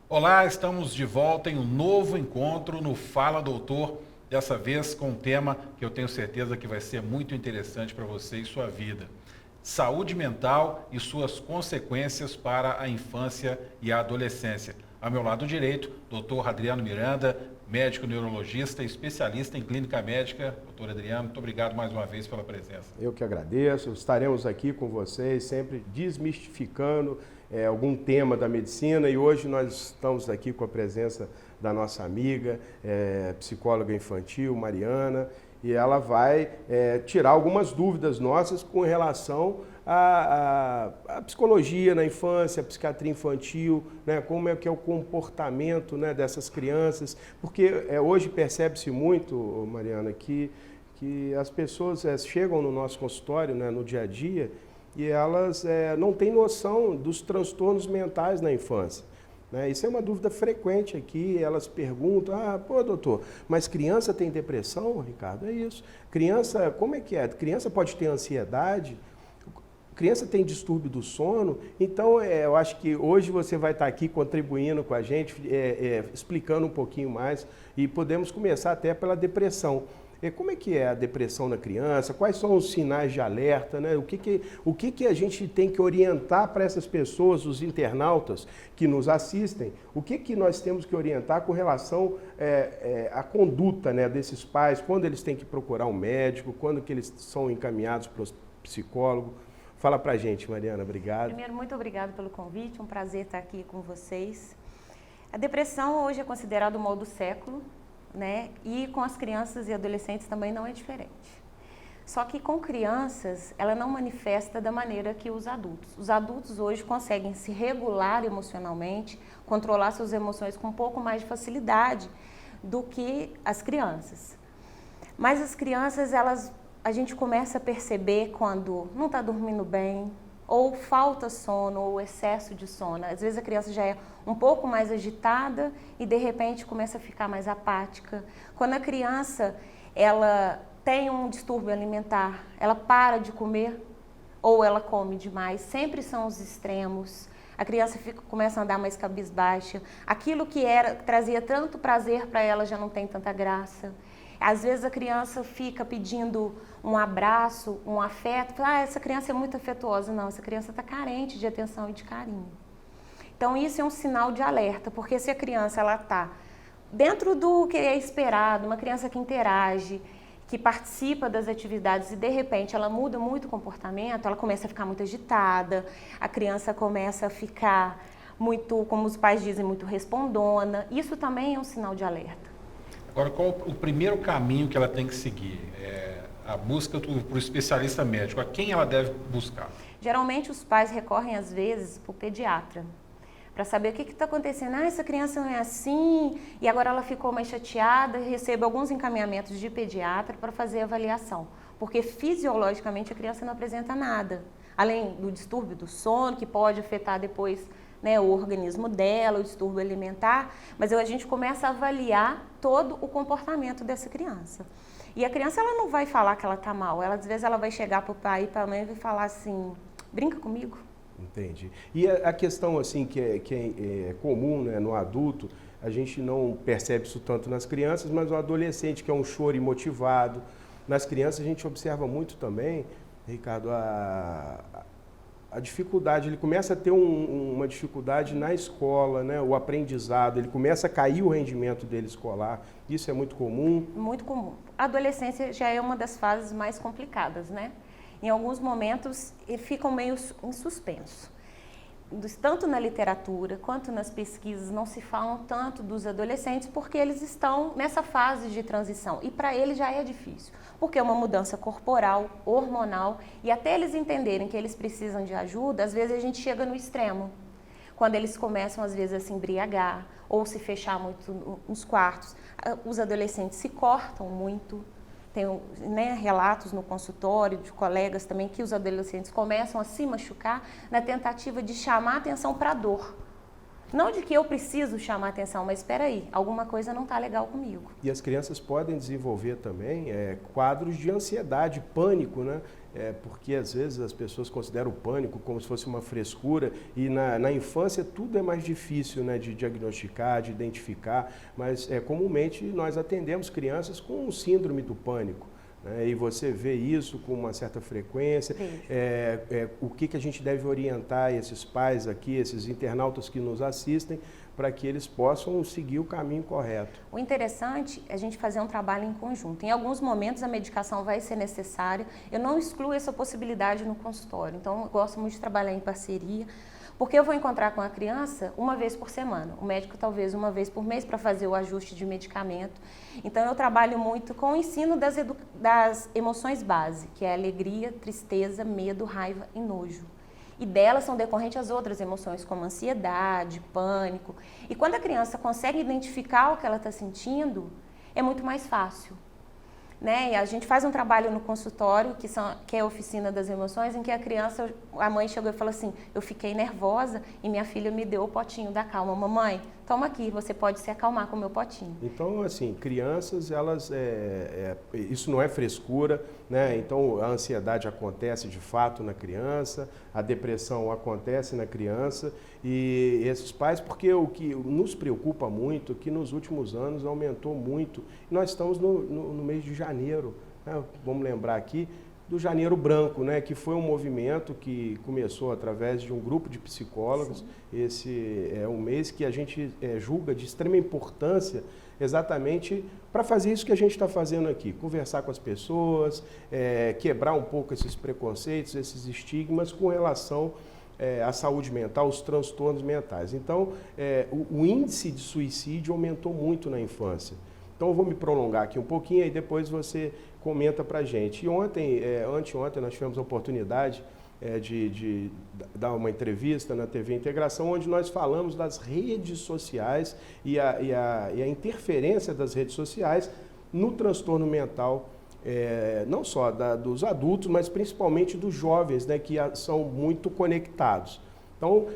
Olá, estamos de volta em um novo encontro no Fala Doutor, dessa vez com um tema que eu tenho certeza que vai ser muito interessante para você e sua vida. Saúde mental e suas consequências para a infância e a adolescência. Ao meu lado direito, Dr. Adriano Miranda, médico neurologista e especialista em clínica médica. Doutor Adriano, muito obrigado mais uma vez pela presença. Eu que agradeço, estaremos aqui com vocês, sempre desmistificando algum tema da medicina, e hoje nós estamos aqui com a presença da nossa amiga, psicóloga infantil, Mariana, e ela vai tirar algumas dúvidas nossas com relação à psicologia na infância, a psiquiatria infantil, né, como é que é o comportamento, né, dessas crianças, porque hoje percebe-se muito, Mariana, que as pessoas chegam no nosso consultório, né, no dia a dia, e elas não têm noção dos transtornos mentais na infância. Né? Isso é uma dúvida frequente aqui, elas perguntam, pô doutor, mas criança tem depressão, Ricardo? É isso. Criança, como é que é? Criança pode ter ansiedade? Criança tem distúrbio do sono? Então, eu acho que hoje você vai estar aqui contribuindo com a gente, explicando um pouquinho mais, e podemos começar até pela depressão. Como é que é a depressão na criança? Quais são os sinais de alerta? Né? O que a gente tem que orientar para essas pessoas, os internautas que nos assistem? O que nós temos que orientar com relação à conduta, né, desses pais, quando eles têm que procurar um médico, quando que eles são encaminhados para o psicólogo? Fala para a gente, Mariana, obrigado. Primeiro, muito obrigada pelo convite, um prazer estar aqui com vocês. A depressão hoje é considerada o mal do século, né? E com as crianças e adolescentes também não é diferente. Só que com crianças, ela não manifesta da maneira que os adultos. Os adultos hoje conseguem se regular emocionalmente, controlar suas emoções com um pouco mais de facilidade do que as crianças. Mas as crianças, a gente começa a perceber quando não está dormindo bem, ou falta sono, ou excesso de sono. Às vezes a criança já é um pouco mais agitada e de repente começa a ficar mais apática. Quando a criança ela tem um distúrbio alimentar, ela para de comer ou ela come demais, sempre são os extremos. A criança começa a andar mais cabisbaixa. Aquilo que trazia tanto prazer para ela já não tem tanta graça. Às vezes a criança fica pedindo um abraço, um afeto. Essa criança é muito afetuosa. Não, essa criança está carente de atenção e de carinho. Então isso é um sinal de alerta, porque se a criança está dentro do que é esperado, uma criança que interage, que participa das atividades e de repente ela muda muito o comportamento, ela começa a ficar muito agitada, a criança começa a ficar muito, como os pais dizem, muito respondona. Isso também é um sinal de alerta. Agora, qual o primeiro caminho que ela tem que seguir? A busca para o especialista médico. A quem ela deve buscar? Geralmente os pais recorrem às vezes para o pediatra, para saber o que está acontecendo. Essa criança não é assim, e agora ela ficou mais chateada, recebe alguns encaminhamentos de pediatra para fazer a avaliação, porque fisiologicamente a criança não apresenta nada, além do distúrbio do sono, que pode afetar depois, né, o organismo dela, o distúrbio alimentar, mas a gente começa a avaliar todo o comportamento dessa criança. E a criança ela não vai falar que ela está mal, às vezes ela vai chegar para o pai e para a mãe e vai falar assim, brinca comigo. Entendi. E a questão assim que é comum, né, no adulto, a gente não percebe isso tanto nas crianças, mas o adolescente que é um choro imotivado. Nas crianças a gente observa muito também, Ricardo, a dificuldade, ele começa a ter uma dificuldade na escola, né, o aprendizado, ele começa a cair o rendimento dele escolar. Isso é muito comum? Muito comum. A adolescência já é uma das fases mais complicadas, né? Em alguns momentos ficam meio em suspenso. Tanto na literatura quanto nas pesquisas não se falam tanto dos adolescentes porque eles estão nessa fase de transição e para eles já é difícil, porque é uma mudança corporal, hormonal, e até eles entenderem que eles precisam de ajuda, às vezes a gente chega no extremo, quando eles começam às vezes a se embriagar ou se fechar muito nos quartos. Os adolescentes se cortam muito. Tem, né, relatos no consultório de colegas também que os adolescentes começam a se machucar na tentativa de chamar a atenção para a dor. Não de que eu preciso chamar atenção, mas espera aí, alguma coisa não está legal comigo. E as crianças podem desenvolver também quadros de ansiedade, pânico, né? Porque às vezes as pessoas consideram o pânico como se fosse uma frescura e na infância tudo é mais difícil, né, de diagnosticar, de identificar, mas comumente nós atendemos crianças com síndrome do pânico. E você vê isso com uma certa frequência. O que a gente deve orientar esses pais aqui, esses internautas que nos assistem, para que eles possam seguir o caminho correto? O interessante é a gente fazer um trabalho em conjunto. Em alguns momentos a medicação vai ser necessária. Eu não excluo essa possibilidade no consultório. Então eu gosto muito de trabalhar em parceria, porque eu vou encontrar com a criança uma vez por semana. O médico talvez uma vez por mês para fazer o ajuste de medicamento. Então eu trabalho muito com o ensino das emoções base, que é alegria, tristeza, medo, raiva e nojo. E delas são decorrentes as outras emoções, como ansiedade, pânico. E quando a criança consegue identificar o que ela está sentindo, é muito mais fácil. Né? E a gente faz um trabalho no consultório, que é a oficina das emoções, em que a mãe chegou e falou assim, eu fiquei nervosa e minha filha me deu o potinho da calma. Mamãe, toma aqui, você pode se acalmar com o meu potinho. Então, assim, crianças, elas, isso não é frescura, né? Então, a ansiedade acontece de fato na criança, a depressão acontece na criança e esses pais, porque o que nos preocupa muito, que nos últimos anos aumentou muito, nós estamos no mês de janeiro, né? Vamos lembrar aqui, do Janeiro Branco, né, que foi um movimento que começou através de um grupo de psicólogos. Sim. Esse é um mês que a gente julga de extrema importância exatamente para fazer isso que a gente está fazendo aqui, conversar com as pessoas, quebrar um pouco esses preconceitos, esses estigmas com relação à saúde mental, os transtornos mentais. Então, o índice de suicídio aumentou muito na infância. Então, eu vou me prolongar aqui um pouquinho e depois você comenta para a gente. E anteontem, nós tivemos a oportunidade de dar uma entrevista na TV Integração, onde nós falamos das redes sociais e a interferência das redes sociais no transtorno mental, não só dos adultos, mas principalmente dos jovens, né, que são muito conectados. Então,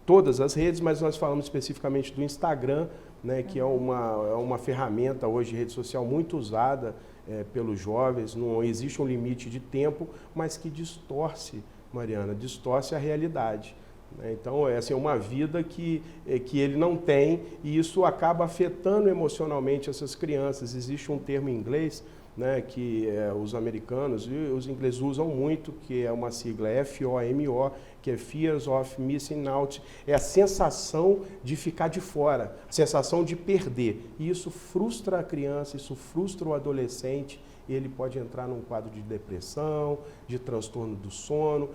todas as redes, mas nós falamos especificamente do Instagram, né, que é uma ferramenta hoje de rede social muito usada pelos jovens. Não existe um limite de tempo, mas que distorce, Mariana, distorce a realidade. Então, essa é uma vida que ele não tem e isso acaba afetando emocionalmente essas crianças. Existe um termo em inglês, né, que os americanos e os ingleses usam muito, que é uma sigla FOMO, que é Fears of Missing Out. É a sensação de ficar de fora, a sensação de perder. E isso frustra a criança, isso frustra o adolescente, e ele pode entrar num quadro de depressão, de transtorno do sono.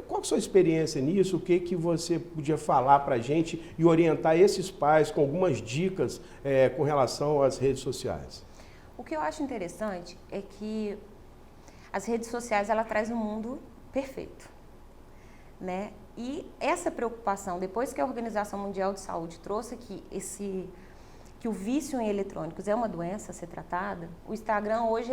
Qual é a sua experiência nisso? O que você podia falar para a gente e orientar esses pais com algumas dicas com relação às redes sociais? O que eu acho interessante é que as redes sociais, ela traz um mundo perfeito, né? E essa preocupação, depois que a Organização Mundial de Saúde trouxe que o vício em eletrônicos é uma doença a ser tratada, o Instagram hoje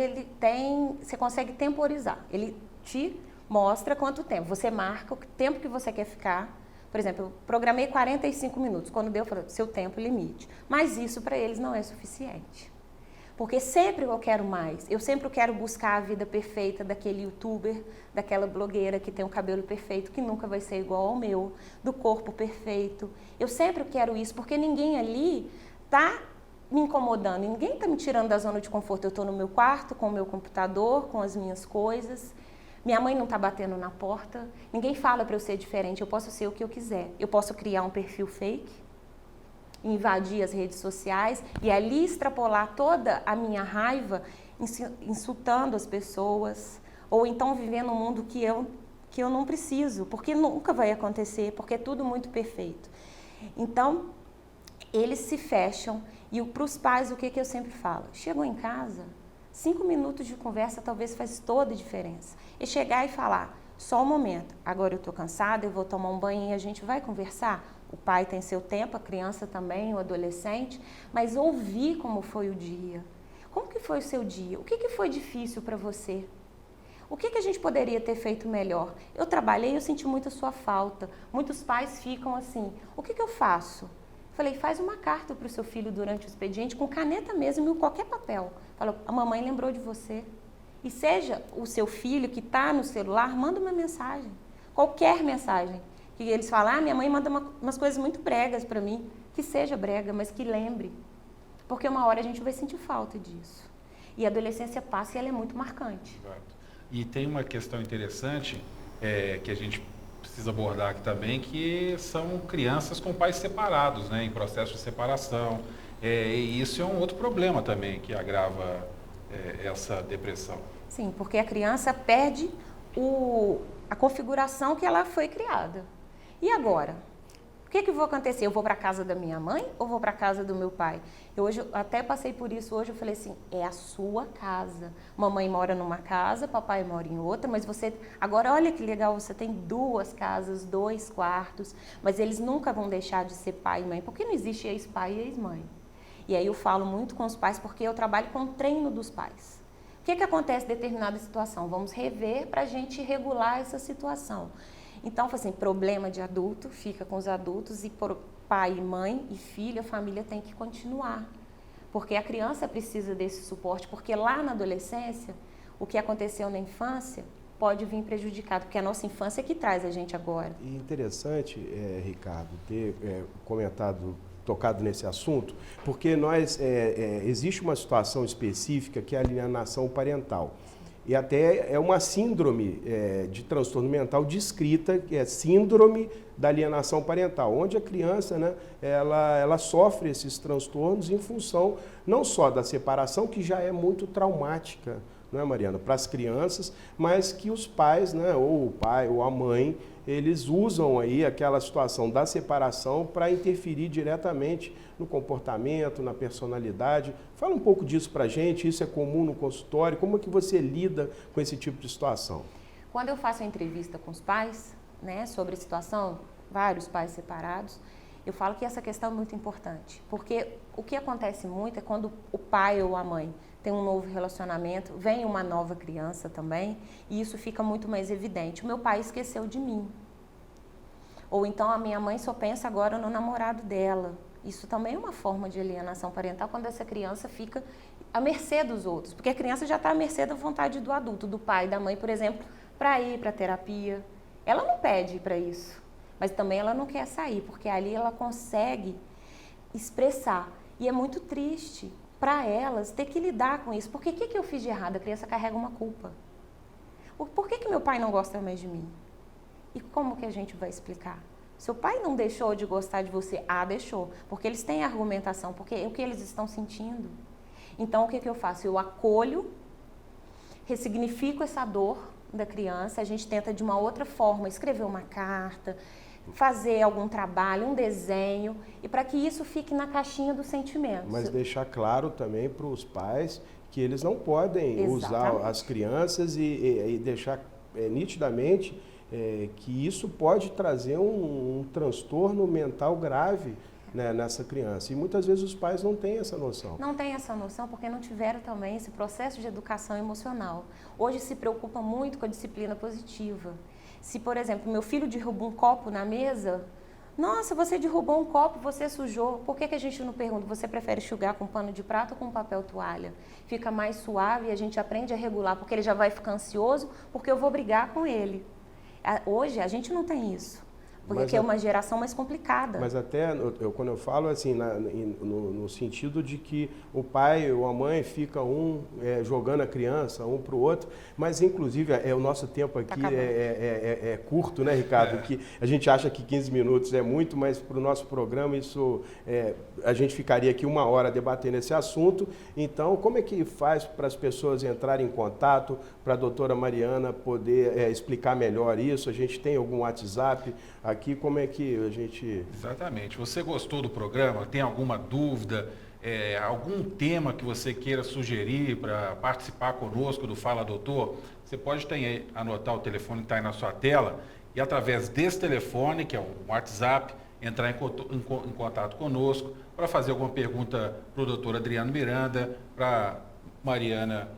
você consegue temporizar, ele te mostra quanto tempo, você marca o tempo que você quer ficar. Por exemplo, eu programei 45 minutos, quando deu, eu falei, seu tempo limite, mas isso para eles não é suficiente. Porque sempre eu quero mais, eu sempre quero buscar a vida perfeita daquele youtuber, daquela blogueira que tem um cabelo perfeito, que nunca vai ser igual ao meu, do corpo perfeito. Eu sempre quero isso, porque ninguém ali está me incomodando, ninguém está me tirando da zona de conforto. Eu estou no meu quarto, com o meu computador, com as minhas coisas, minha mãe não está batendo na porta, ninguém fala para eu ser diferente, eu posso ser o que eu quiser. Eu posso criar um perfil fake, invadir as redes sociais e ali extrapolar toda a minha raiva insultando as pessoas ou então vivendo um mundo que eu não preciso, porque nunca vai acontecer, porque é tudo muito perfeito. Então, eles se fecham e para os pais o que eu sempre falo? Chegou em casa, 5 minutos de conversa talvez faz toda a diferença. E chegar e falar, só um momento, agora eu estou cansada, eu vou tomar um banho e a gente vai conversar? O pai tem seu tempo, a criança também, o adolescente, mas ouvir como foi o dia. Como que foi o seu dia? O que foi difícil para você? O que a gente poderia ter feito melhor? Eu trabalhei, eu senti muito a sua falta. Muitos pais ficam assim, o que eu faço? Falei, faz uma carta para o seu filho durante o expediente, com caneta mesmo e qualquer papel. Fala, a mamãe lembrou de você. E seja o seu filho que está no celular, manda uma mensagem. Qualquer mensagem. Que eles falam, minha mãe manda umas coisas muito bregas para mim. Que seja brega, mas que lembre. Porque uma hora a gente vai sentir falta disso. E a adolescência passa e ela é muito marcante. Exato. E tem uma questão interessante que a gente precisa abordar aqui também, que são crianças com pais separados, né, em processo de separação. E isso é um outro problema também que agrava essa depressão. Sim, porque a criança perde a configuração que ela foi criada. E agora? O que vai acontecer? Eu vou para a casa da minha mãe ou vou para a casa do meu pai? Eu até passei por isso hoje, eu falei assim, é a sua casa. Mamãe mora numa casa, papai mora em outra, mas você... Agora, olha que legal, você tem 2 casas, 2 quartos, mas eles nunca vão deixar de ser pai e mãe, porque não existe ex-pai e ex-mãe. E aí eu falo muito com os pais, porque eu trabalho com o treino dos pais. O que acontece em determinada situação? Vamos rever para a gente regular essa situação. Então, assim, problema de adulto, fica com os adultos, e por pai, mãe e filho, a família tem que continuar. Porque a criança precisa desse suporte, porque lá na adolescência, o que aconteceu na infância pode vir prejudicado, porque a nossa infância é que traz a gente agora. E interessante, Ricardo, ter tocado nesse assunto, porque existe uma situação específica que é a alienação parental. E até é uma síndrome de transtorno mental descrita, que é síndrome da alienação parental, onde a criança, né, ela sofre esses transtornos em função não só da separação, que já é muito traumática, não é, Mariana, para as crianças, mas que os pais, né, ou o pai ou a mãe, eles usam aí aquela situação da separação para interferir diretamente no comportamento, na personalidade. Fala um pouco disso para a gente, isso é comum no consultório, como é que você lida com esse tipo de situação? Quando eu faço a entrevista com os pais, né, sobre a situação, vários pais separados, eu falo que essa questão é muito importante, porque o que acontece muito é quando o pai ou a mãe tem um novo relacionamento, vem uma nova criança também, e isso fica muito mais evidente. O meu pai esqueceu de mim. Ou então a minha mãe só pensa agora no namorado dela. Isso também é uma forma de alienação parental, quando essa criança fica à mercê dos outros. Porque a criança já está à mercê da vontade do adulto, do pai, da mãe, por exemplo, para ir para a terapia. Ela não pede para isso, mas também ela não quer sair, porque ali ela consegue expressar. E é muito triste para elas ter que lidar com isso. Porque o que eu fiz de errado? A criança carrega uma culpa. Por que meu pai não gosta mais de mim? E como que a gente vai explicar? Seu pai não deixou de gostar de você? Deixou. Porque eles têm argumentação, porque é o que eles estão sentindo. Então, o que eu faço? Eu acolho, ressignifico essa dor da criança, a gente tenta de uma outra forma, escrever uma carta, fazer algum trabalho, um desenho, e para que isso fique na caixinha dos sentimentos. Mas deixar claro também para os pais que eles não podem usar as crianças e deixar nitidamente que isso pode trazer um transtorno mental grave, né, nessa criança. E muitas vezes os pais não têm essa noção. Não têm essa noção porque não tiveram também esse processo de educação emocional. Hoje se preocupa muito com a disciplina positiva. Se, por exemplo, meu filho derrubou um copo na mesa, nossa, você derrubou um copo, você sujou. Por que a gente não pergunta, você prefere enxugar com pano de prato ou com papel toalha? Fica mais suave e a gente aprende a regular, porque ele já vai ficar ansioso, porque eu vou brigar com ele. Hoje a gente não tem isso, porque é uma geração mais complicada. Mas até, quando eu falo assim, no sentido de que o pai ou a mãe fica jogando a criança, um para o outro, mas inclusive o nosso tempo aqui é curto, né, Ricardo? Que a gente acha que 15 minutos é muito, mas para o nosso programa a gente ficaria aqui 1 hora debatendo esse assunto. Então, como é que faz para as pessoas entrarem em contato, para a doutora Mariana poder explicar melhor isso? A gente tem algum WhatsApp aqui, como é que a gente... Exatamente. Você gostou do programa? Tem alguma dúvida? Algum tema que você queira sugerir para participar conosco do Fala Doutor? Você pode anotar o telefone que está aí na sua tela e através desse telefone, que é um WhatsApp, entrar em contato conosco para fazer alguma pergunta para o doutor Adriano Miranda, para Mariana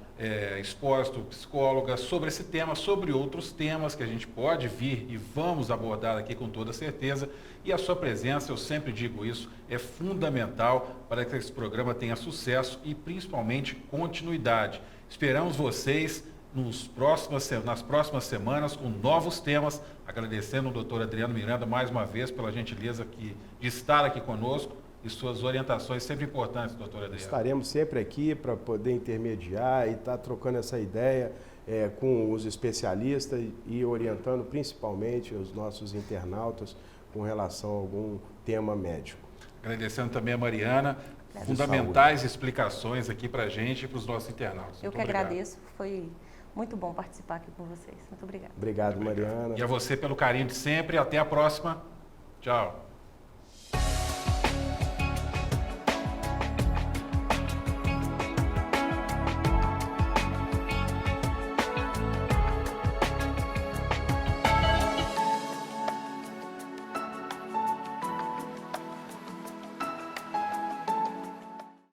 Expósito, psicóloga, sobre esse tema, sobre outros temas que a gente pode vir e vamos abordar aqui com toda certeza. E a sua presença, eu sempre digo isso, é fundamental para que esse programa tenha sucesso e principalmente continuidade. Esperamos vocês nas próximas semanas com novos temas, agradecendo o doutor Adriano Miranda mais uma vez pela gentileza de estar aqui conosco e suas orientações sempre importantes, doutor Adriano. Estaremos sempre aqui para poder intermediar e estar trocando essa ideia com os especialistas e orientando principalmente os nossos internautas com relação a algum tema médico. Agradecendo também a Mariana, fundamentais explicações aqui para a gente e para os nossos internautas. Eu que agradeço, foi muito bom participar aqui com vocês. Muito obrigada. Obrigado, Mariana. E a você pelo carinho de sempre. Até a próxima. Tchau.